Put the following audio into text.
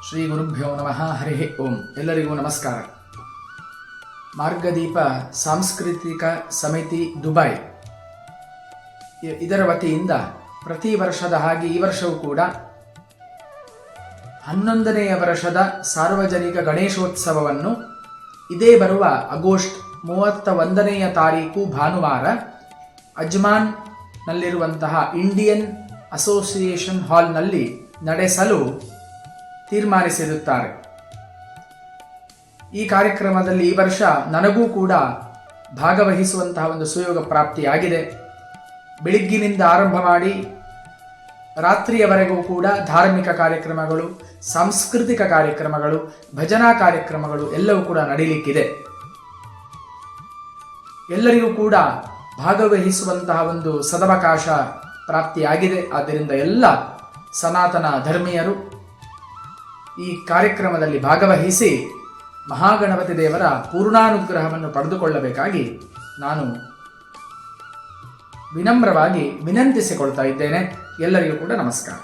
ಶ್ರೀ ಗುರುಭ್ಯೋ ನಮಃ. ಹರಿ ಓಂ. ಎಲ್ಲರಿಗೂ ನಮಸ್ಕಾರ. ಮಾರ್ಗದೀಪ ಸಾಂಸ್ಕೃತಿಕ ಸಮಿತಿ ದುಬೈ ಇದರ ವತಿಯಿಂದ ಪ್ರತಿ ವರ್ಷದ ಹಾಗೆ ಈ ವರ್ಷವೂ ಕೂಡ 11ನೇ ವರ್ಷದ ಸಾರ್ವಜನಿಕ ಗಣೇಶೋತ್ಸವವನ್ನು ಇದೇ ಬರುವ ಆಗಸ್ಟ್ 31ನೇ ತಾರೀಕು ಭಾನುವಾರ ಅಜ್ಮಾನ್ನಲ್ಲಿರುವಂತಹ ಇಂಡಿಯನ್ ಅಸೋಸಿಯೇಷನ್ ಹಾಲ್ನಲ್ಲಿ ನಡೆಸಲು ತೀರ್ಮಾನಿಸಿರುತ್ತಾರೆ. ಈ ಕಾರ್ಯಕ್ರಮದಲ್ಲಿ ಈ ವರ್ಷ ನನಗೂ ಕೂಡ ಭಾಗವಹಿಸುವಂತಹ ಒಂದು ಸುಯೋಗ ಪ್ರಾಪ್ತಿಯಾಗಿದೆ. ಬೆಳಿಗ್ಗಿನಿಂದ ಆರಂಭ ಮಾಡಿ ರಾತ್ರಿಯವರೆಗೂ ಕೂಡ ಧಾರ್ಮಿಕ ಕಾರ್ಯಕ್ರಮಗಳು, ಸಾಂಸ್ಕೃತಿಕ ಕಾರ್ಯಕ್ರಮಗಳು, ಭಜನಾ ಕಾರ್ಯಕ್ರಮಗಳು ಎಲ್ಲವೂ ಕೂಡ ನಡೀಲಿಕ್ಕಿದೆ. ಎಲ್ಲರಿಗೂ ಕೂಡ ಭಾಗವಹಿಸುವಂತಹ ಒಂದು ಸದವಕಾಶ ಪ್ರಾಪ್ತಿಯಾಗಿದೆ. ಆದ್ದರಿಂದ ಎಲ್ಲ ಸನಾತನ ಧರ್ಮೀಯರು ಈ ಕಾರ್ಯಕ್ರಮದಲ್ಲಿ ಭಾಗವಹಿಸಿ ಮಹಾಗಣಪತಿ ದೇವರ ಪೂರ್ಣಾನುಗ್ರಹವನ್ನು ಪಡೆದುಕೊಳ್ಳಬೇಕಾಗಿ ನಾನು ವಿನಮ್ರವಾಗಿ ವಿನಂತಿಸಿಕೊಳ್ತಾ ಇದ್ದೇನೆ. ಎಲ್ಲರಿಗೂ ಕೂಡ ನಮಸ್ಕಾರ.